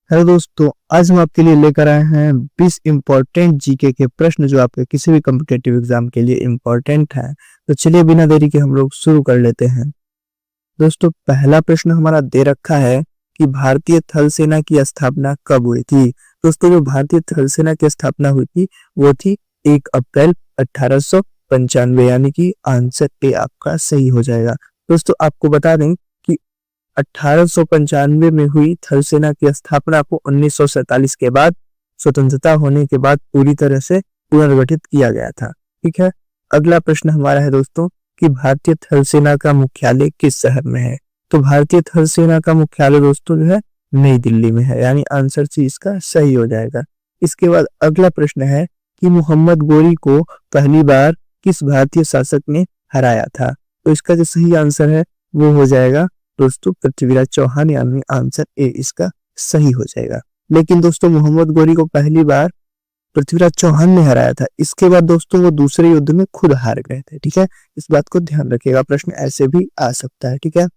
Hello दोस्तों, आज हम आपके लिए लेकर आए हैं 20 इम्पोर्टेंट जीके के प्रश्न जो आपके किसी भी कॉम्पिटिटिव एग्जाम के लिए इम्पोर्टेंट है। तो चलिए बिना देरी के हम लोग शुरू कर लेते हैं। दोस्तों, पहला प्रश्न हमारा दे रखा है कि भारतीय थल सेना की स्थापना कब हुई थी। दोस्तों, जो भारतीय थल सेना की स्थापना हुई थी वो थी 1 अप्रैल 1895, यानी कि आंसर ए आपका सही हो जाएगा। दोस्तों, आपको बता दें कि 1895 में हुई थल सेना की स्थापना को 1947 के बाद स्वतंत्रता होने के बाद पूरी तरह से पुनर्गठित किया गया था। ठीक है, अगला प्रश्न हमारा है दोस्तों कि भारतीय थल सेना का मुख्यालय किस शहर में है। तो भारतीय थल सेना का मुख्यालय दोस्तों जो है नई दिल्ली में है, यानी आंसर सी इसका सही हो जाएगा। इसके बाद अगला प्रश्न है कि मोहम्मद गोरी को पहली बार किस भारतीय शासक ने हराया था। तो इसका जो सही आंसर है वो हो जाएगा दोस्तों पृथ्वीराज चौहान, यानी आंसर ए इसका सही हो जाएगा। लेकिन दोस्तों मोहम्मद गोरी को पहली बार पृथ्वीराज चौहान ने हराया था, इसके बाद दोस्तों वो दूसरे युद्ध में खुद हार गए थे। ठीक है, इस बात को ध्यान रखिएगा, प्रश्न ऐसे भी आ सकता है। ठीक है,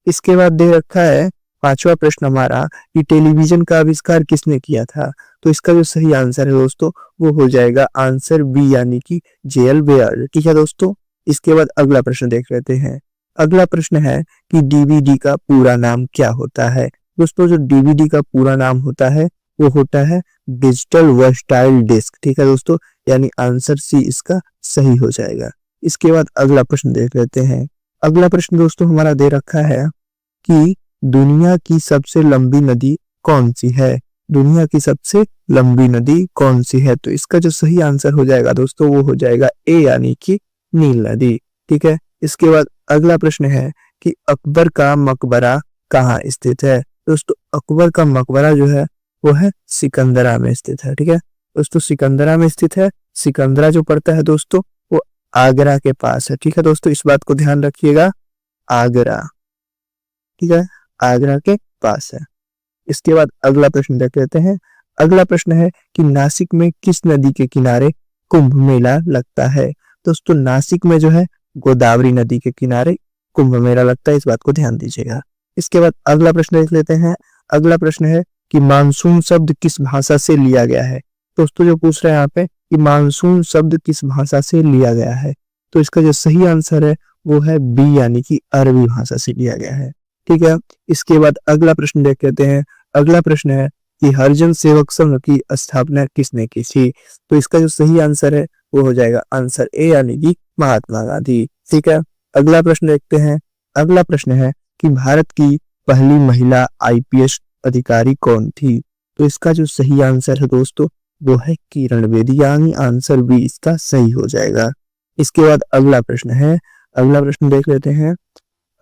इसके बाद दे रखा है पांचवा प्रश्न हमारा कि टेलीविजन का आविष्कार किसने किया था। तो इसका जो सही आंसर है दोस्तों वो हो जाएगा आंसर बी, यानी कि जेएल बेयर। ठीक है दोस्तों, इसके बाद अगला प्रश्न देख लेते हैं। अगला प्रश्न है कि डीवीडी का पूरा नाम क्या होता है। दोस्तों, जो डीवीडी का पूरा नाम होता है वो होता है डिजिटल वर्सटाइल डिस्क। ठीक है दोस्तों, यानी आंसर सी इसका सही हो जाएगा। इसके बाद अगला प्रश्न देख लेते हैं। अगला प्रश्न दोस्तों हमारा दे रखा है कि दुनिया की सबसे लंबी नदी कौन सी है। दुनिया की सबसे लंबी नदी कौन सी है। तो इसका जो सही आंसर हो जाएगा दोस्तों वो हो जाएगा ए, यानी कि नील नदी। ठीक है, इसके बाद अगला प्रश्न है कि अकबर का मकबरा कहाँ स्थित है। दोस्तों, अकबर का मकबरा जो है वो है सिकंदरा में स्थित है। ठीक है दोस्तों, सिकंदरा में स्थित है। सिकंदरा जो पड़ता है दोस्तों वो आगरा के पास है। ठीक है दोस्तों, इस बात को ध्यान रखिएगा, आगरा। ठीक है, आगरा के पास है। इसके बाद अगला प्रश्न देख लेते हैं। अगला प्रश्न है कि नासिक में किस नदी के किनारे कुंभ मेला लगता है। दोस्तों, नासिक में जो है गोदावरी नदी के किनारे कुंभ मेला लगता है, इस बात को ध्यान दीजिएगा। इसके बाद अगला प्रश्न देख लेते हैं। अगला प्रश्न है कि मानसून शब्द किस भाषा से लिया गया है। दोस्तों, जो पूछ रहे हैं यहाँ पे कि मानसून शब्द किस भाषा से लिया गया है, तो इसका जो सही आंसर है वो है बी, यानी कि अरबी भाषा से लिया गया है। ठीक है, इसके बाद अगला प्रश्न देख लेते हैं। अगला प्रश्न है कि हरिजन सेवक संघ की स्थापना किसने की थी। तो इसका जो सही आंसर है वो हो जाएगा आंसर ए, यानी कि महात्मा गांधी। ठीक है, अगला प्रश्न देखते हैं। अगला प्रश्न है कि भारत की पहली महिला आईपीएस अधिकारी कौन थी। तो इसका जो सही आंसर है दोस्तों वो है किरण बेदी, यानी आंसर बी इसका सही हो जाएगा। इसके बाद अगला प्रश्न है। अगला प्रश्न देख लेते हैं।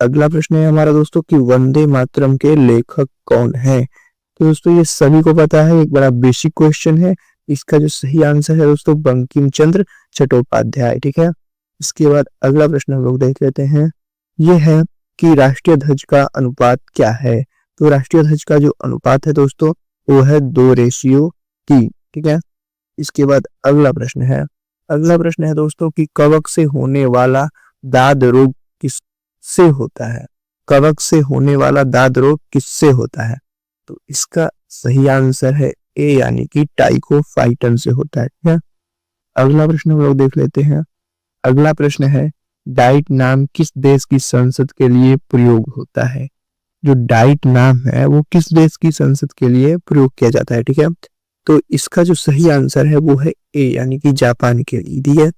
अगला प्रश्न है हमारा दोस्तों कि वंदे मातरम के लेखक कौन है। तो दोस्तों ये सभी को पता है, एक बड़ा बेसिक क्वेश्चन है। इसका जो सही आंसर है दोस्तों बंकिम चंद्र चट्टोपाध्याय। ठीक है, इसके बाद अगला प्रश्न हम लोग देख लेते हैं। यह है कि राष्ट्रीय ध्वज का अनुपात क्या है। तो राष्ट्रीय ध्वज का जो अनुपात है दोस्तों वो है 2:3। ठीक है, इसके बाद अगला प्रश्न है। अगला प्रश्न है दोस्तों कि कवक से होने वाला दाद रोग किससे होता है। कवक से होने वाला दाद रोग किससे होता है। तो इसका सही आंसर है ए, यानी कि टाइकोफाइटन से होता है। ठीक है, अगला प्रश्न हम लोग देख लेते हैं। अगला प्रश्न है डाइट नाम किस देश की संसद के लिए प्रयोग होता है। जो डाइट नाम है वो किस देश की संसद के लिए प्रयोग किया जाता है। ठीक है, तो इसका जो सही आंसर है वो है ए, यानी कि जापान के लिए। ठीक है,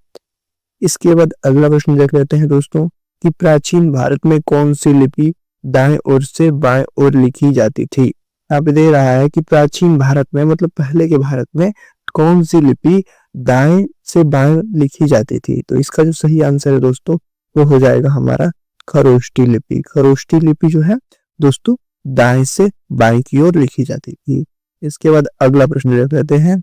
इसके बाद अगला प्रश्न देख लेते हैं दोस्तों कि प्राचीन भारत में कौन सी लिपि दाएं ओर से बाएं ओर लिखी जाती थी। यहाँ पे दे रहा है कि प्राचीन भारत में मतलब पहले के भारत में कौन सी लिपि दाएं से बाएं लिखी जाती थी। तो इसका जो सही आंसर है दोस्तों वो हो जाएगा हमारा खरोष्टी लिपि। खरोष्टी लिपि जो है दोस्तों दाएं से बाएं की ओर लिखी जाती थी। इसके बाद अगला प्रश्न देख लेते हैं।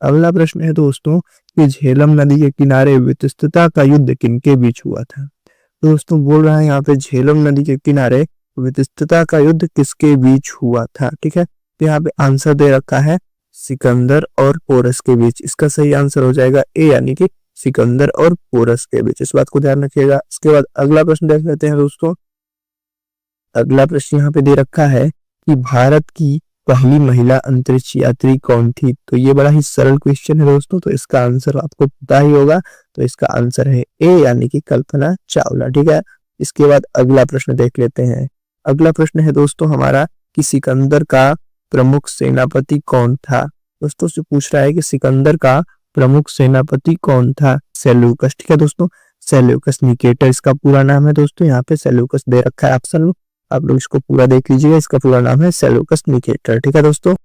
अगला प्रश्न है दोस्तों कि झेलम नदी के किनारे वितस्तता का युद्ध किनके बीच हुआ था। दोस्तों बोल रहा है यहाँ पे झेलम नदी के किनारे वितस्तता का युद्ध किसके बीच हुआ था। ठीक है, तो यहाँ पे आंसर दे रखा है सिकंदर और पोरस के बीच। इसका सही आंसर हो जाएगा ए, यानी कि सिकंदर और पोरस के बीच, इस बात को ध्यान रखिएगा। इसके बाद अगला प्रश्न देख लेते हैं दोस्तों। अगला प्रश्न यहाँ पे दे रखा है कि भारत की पहली महिला अंतरिक्ष यात्री कौन थी? तो ये बड़ा ही सरल क्वेश्चन है दोस्तों, तो इसका आंसर आपको पता ही होगा। तो इसका आंसर है ए यानी कि कल्पना चावला। ठीक है, इसके बाद अगला प्रश्न देख लेते हैं। अगला प्रश्न है दोस्तों हमारा कि सिकंदर का प्रमुख सेनापति कौन था? दोस्तों से पूछ रहा है कि सिकंदर का प्रमुख सेनापति कौन था? सेल्यूकस। ठीक है दोस्तों, सेल्यूकस निकेटर इसका पूरा नाम है दोस्तों, यहाँ पे सेल्यूकस दे रखा है ऑप्शन में, आप लोग इसको पूरा देख लीजिएगा। इसका पूरा नाम है सेल्यूकस निकेटर। ठीक है दोस्तों।